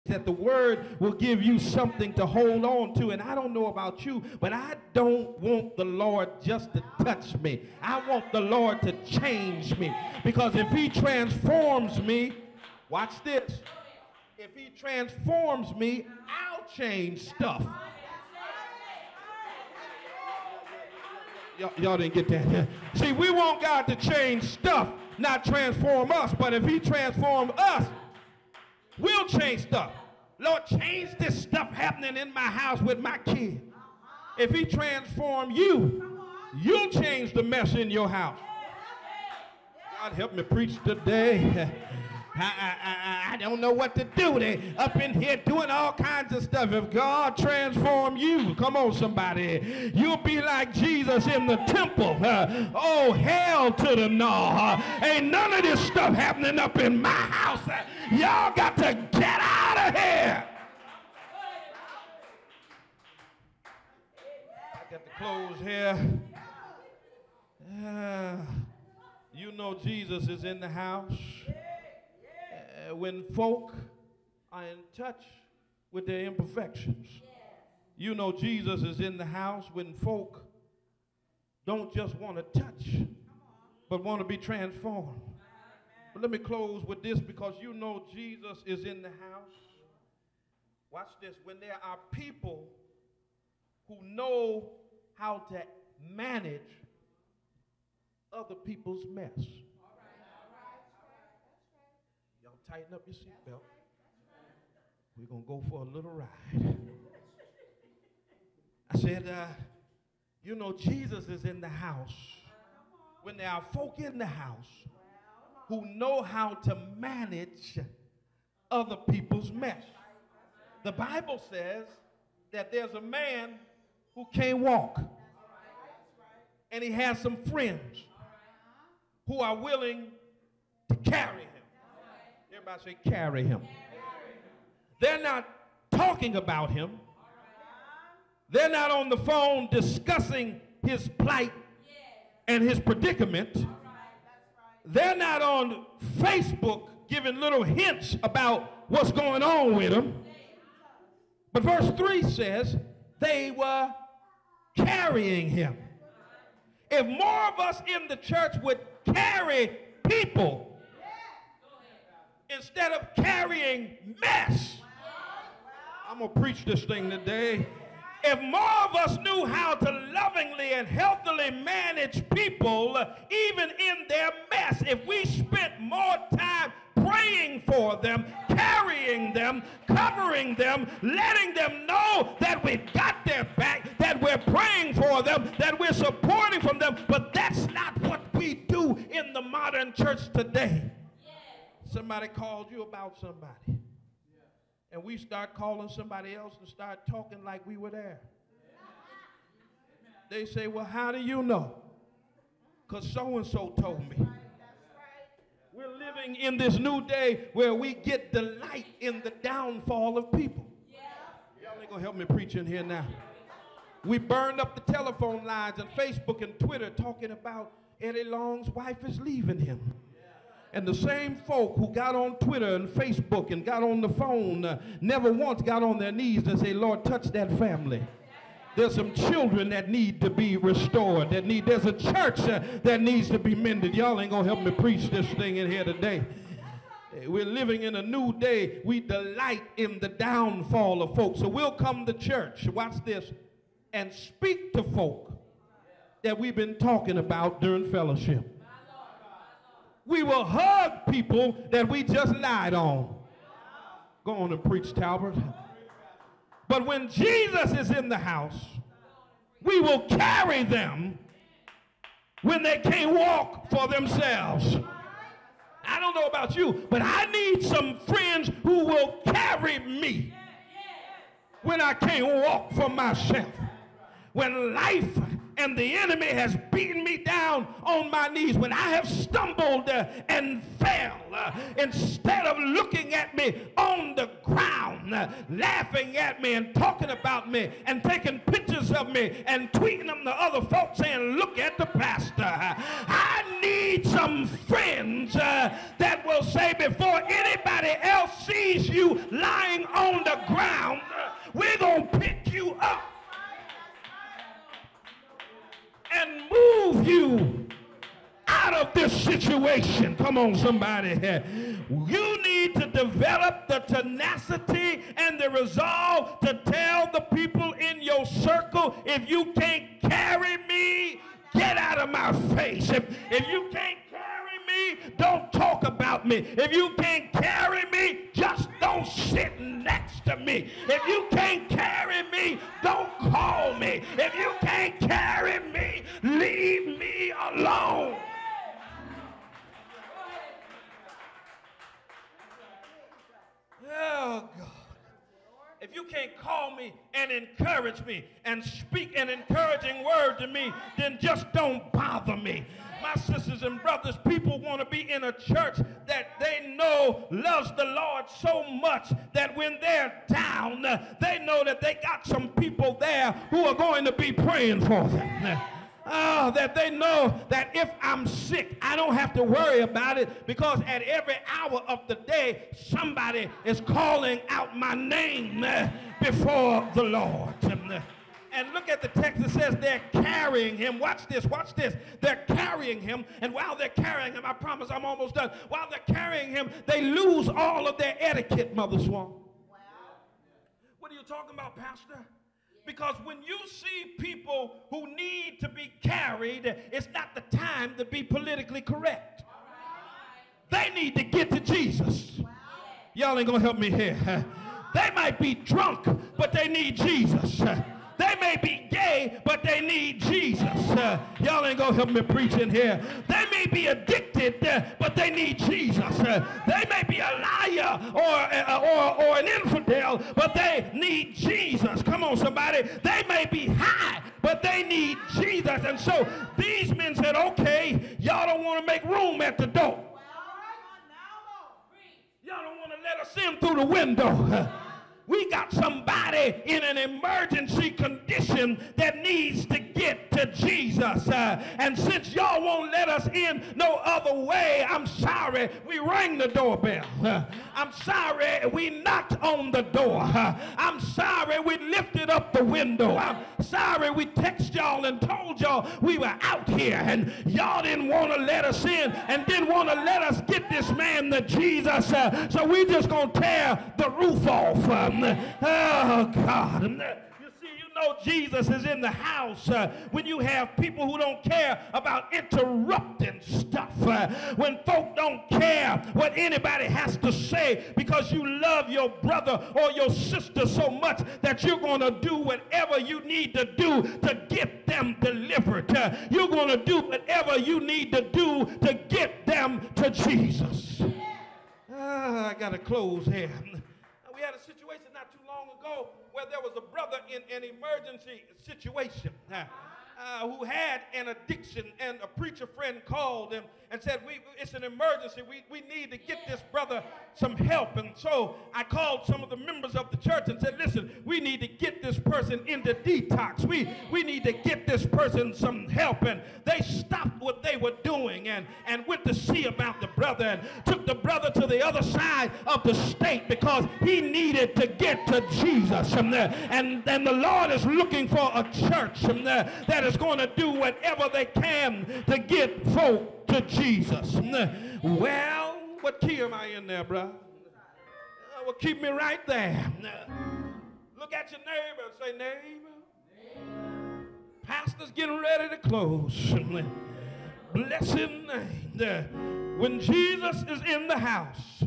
that the word will give you something to hold on to. And I don't know about you, but I don't want the Lord just to touch me. I want the Lord to change me. Because if he transforms me, watch this. If he transforms me, I'll change stuff. Y'all didn't get that. See, we want God to change stuff, not transform us. But if he transforms us, we'll change stuff. Lord, change this stuff happening in my house with my kids. If he transform you, you'll change the mess in your house. God help me preach today. I don't know what to do. They up in here doing all kinds of stuff. If God transform you, come on somebody, you'll be like Jesus in the temple. Oh, hell to the no. Ain't none of this stuff happening up in my house. Y'all got to get out of here. I got to close here. You know Jesus is in the house. When folk are in touch with their imperfections. You know Jesus is in the house when folk don't just want to touch, but want to be transformed. But let me close with this, because you know Jesus is in the house. Watch this. When there are people who know how to manage other people's mess. Tighten up your seatbelt. We're going to go for a little ride. I said, you know, Jesus is in the house when there are folk in the house who know how to manage other people's mess. The Bible says that there's a man who can't walk, and he has some friends who are willing to carry him. Everybody say, carry him. They're not talking about him. They're not on the phone discussing his plight and his predicament. They're not on Facebook giving little hints about what's going on with him. But verse 3 says they were carrying him. If more of us in the church would carry people instead of carrying mess. I'm going to preach this thing today. If more of us knew how to lovingly and healthily manage people, even in their mess, if we spent more time praying for them, carrying them, covering them, letting them know that we've got their back, that we're praying for them, that we're supporting from them, but that's not what we do in the modern church today. Somebody called you about somebody, and we start calling somebody else and start talking like we were there. They say, well, how do you know? Because so-and-so told me. We're living in this new day where we get delight in the downfall of people. Y'all ain't going to help me preach in here now. We burned up the telephone lines and Facebook and Twitter talking about Eddie Long's wife is leaving him. And the same folk who got on Twitter and Facebook and got on the phone never once got on their knees and say, Lord, touch that family. There's some children that need to be restored. There's a church that needs to be mended. Y'all ain't going to help me preach this thing in here today. We're living in a new day. We delight in the downfall of folks. So we'll come to church, watch this, and speak to folk that we've been talking about during fellowship. We will hug people that we just lied on. Go on and preach, Talbert. But when Jesus is in the house, we will carry them when they can't walk for themselves. I don't know about you, but I need some friends who will carry me when I can't walk for myself. When life and the enemy has beaten me down on my knees, when I have stumbled and fell, instead of looking at me on the ground, laughing at me and talking about me and taking pictures of me and tweeting them to other folks saying, look at the pastor. I need some friends that will say before anybody else sees you lying on the ground, we're going to pick you up and move you out of this situation. Come on, somebody. You need to develop the tenacity and the resolve to tell the people in your circle, if you can't carry me, get out of my face. If you can't carry me, don't talk about me. If you can't carry me, just don't sit next to me. If you can't carry me, don't call me. If you can't carry me, leave me alone. Oh, God. If you can't call me and encourage me and speak an encouraging word to me, then just don't bother me. My sisters and brothers, people want to be in a church that they know loves the Lord so much that when they're down, they know that they got some people there who are going to be praying for them. That they know that if I'm sick, I don't have to worry about it, because at every hour of the day, somebody is calling out my name before the Lord. And look at the text that says they're carrying him. Watch this, watch this. They're carrying him, and while they're carrying him, I promise I'm almost done. While they're carrying him, they lose all of their etiquette, Mother Swan. Wow. What are you talking about, Pastor? Because when you see people who need to be carried, it's not the time to be politically correct. They need to get to Jesus. Y'all ain't gonna help me here. They might be drunk, but they need Jesus. They may be gay, but they need Jesus. Y'all ain't gonna help me preach in here. They may be addicted, but they need Jesus. They may be a liar or an infidel, but they need Jesus. Come on, somebody. They may be high, but they need Jesus. And so these men said, okay, y'all don't want to make room at the door. Y'all don't want to let us in through the window. We got somebody in an emergency condition that needs to get to Jesus. And since y'all won't let us in no other way, I'm sorry we rang the doorbell. I'm sorry we knocked on the door. I'm sorry we lifted up the window. I'm sorry we texted y'all and told y'all we were out here and y'all didn't want to let us in and didn't want to let us get this man to Jesus. So we just going to tear the roof off. Oh, God. You see, you know Jesus is in the house when you have people who don't care about interrupting stuff. When folk don't care what anybody has to say because you love your brother or your sister so much that you're going to do whatever you need to do to get them delivered. You're going to do whatever you need to do to get them to Jesus. I got to close here. We had a situation not too long ago where there was a brother in an emergency situation who had an addiction, and a preacher friend called him and said, it's an emergency. We need to get this brother some help. And so I called some of the members of the church and said, listen, we need to get this person into detox. We need to get this person some help. And they stopped what they were doing and went to see about the brother and took the brother to the other side of the state because he needed to get to Jesus. And the Lord is looking for a church that is going to do whatever they can to get folk to Jesus. Well, what key am I in there, bro? Well, keep me right there. Look at your neighbor and say, neighbor, pastor's getting ready to close. Bless his name. When Jesus is in the house,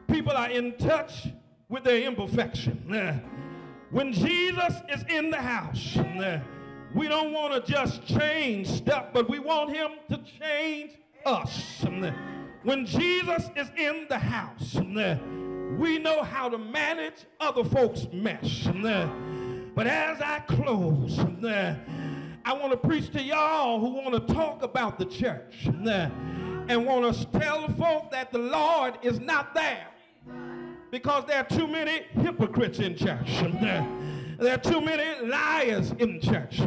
people are in touch with their imperfection. When Jesus is in the house, we don't want to just change stuff, but we want him to change us. When Jesus is in the house, we know how to manage other folks' mess. But as I close, I want to preach to y'all who want to talk about the church and want to tell the folk that the Lord is not there. Because there are too many hypocrites in church. There are too many liars in church.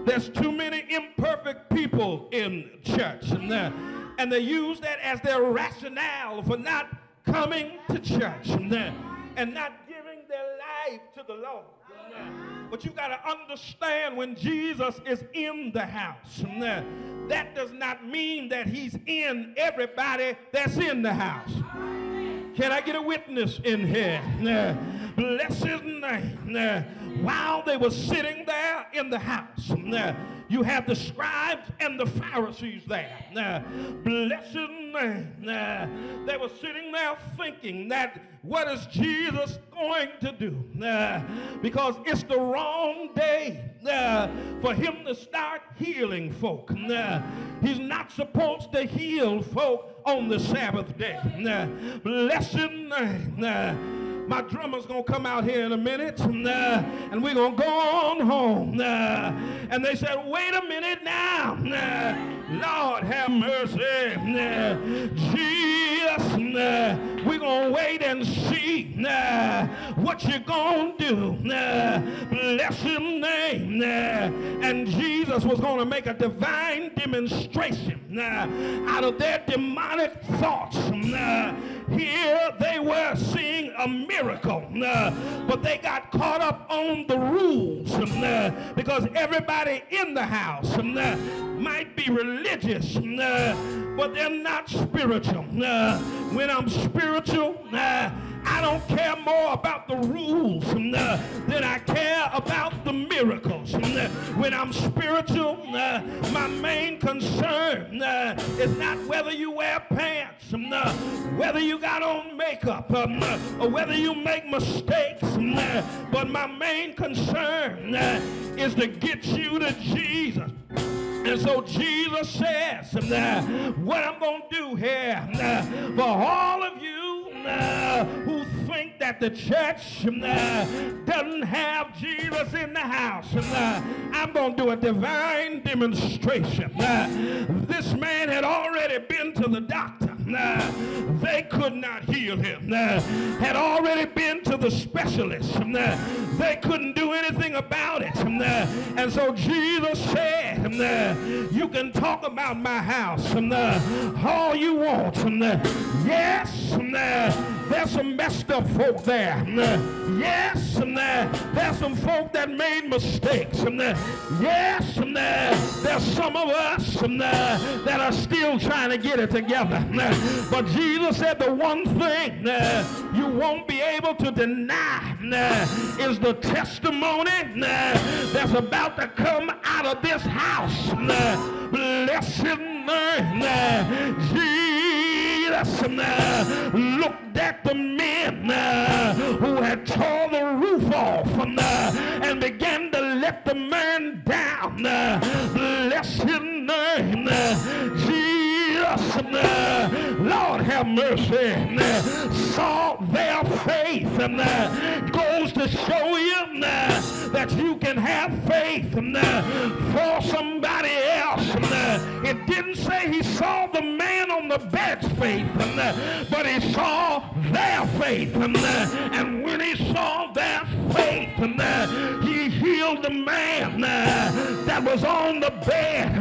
There's too many imperfect people in church. And they use that as their rationale for not coming to church and not giving their life to the Lord. But you got to understand, when Jesus is in the house, that does not mean that he's in everybody that's in the house. Can I get a witness in here? Bless his name. While they were sitting there in the house, you have the scribes and the Pharisees there. Bless his name. They were sitting there thinking that, what is Jesus going to do? Because it's the wrong day for him to start healing folk. He's not supposed to heal folk on the Sabbath day. Bless his name. My drummer's going to come out here in a minute, and we're going to go on home. And they said, wait a minute now. Lord have mercy. Jesus, we're going to wait and see what you're going to do. Bless his name. And Jesus was going to make a divine demonstration out of their demonic thoughts. Here they were seeing a miracle, but they got caught up on the rules because everybody in the house might be religious, but they're not spiritual. When I'm spiritual, I don't care more about the rules than I care about the miracles. When I'm spiritual, my main concern is not whether you wear pants, whether you got on makeup, or whether you make mistakes, but my main concern is to get you to Jesus. And so Jesus says, what I'm going to do here for all of you who think that the church doesn't have Jesus in the house, I'm going to do a divine demonstration. This man had already been to the doctor. They could not heal him. Had already been to the specialist. They couldn't do anything about it. And so Jesus said, you can talk about my house all you want. Yes, there's some messed up folk there. Yes, there's some folk that made mistakes. Yes, there's some of us that are still trying to get it together. But Jesus said the one thing you won't be able to deny is the testimony that's about to come out of this house. Bless his name. Jesus looked at the men who had tore the roof off and began to let the man down. Bless his name. Jesus, Lord have mercy, saw their faith. Goes to show you that you can have faith for somebody else. It didn't say he saw the man on the bed's faith, but he saw their faith. And when he saw their faith, he healed the man that was on the bed.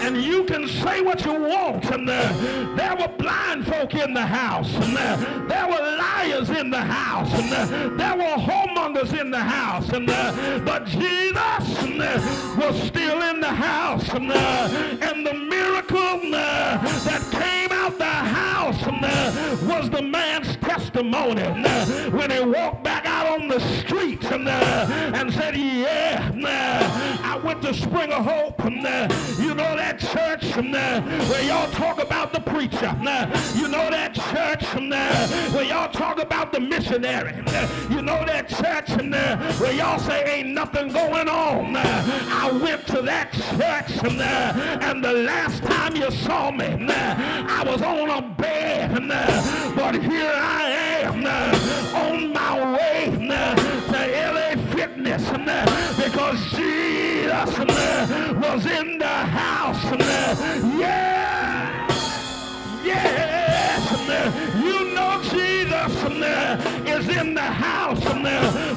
And you can say what you want. There were blind folk in the house. There were liars in the house. There were whoremongers in the house. But Jesus was still in the house. And the miracle that came out the house was the man's testimony when he walked back out on the street and said, yeah, I went to Spring of Hope. You know that church where y'all talk about the preacher. You know that church where y'all talk about the missionary. You know that church where y'all say ain't nothing going on. I went to that church and the last time you saw me, I was on a bed, but here I am on my way to LA Fitness because Jesus was in the house. Yeah. Yes, you know Jesus house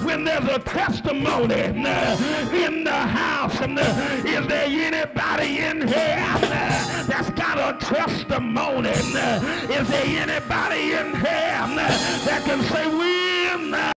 when there's a testimony in the house? Is there anybody in here that's got a testimony? Is there anybody in here that can say, we in the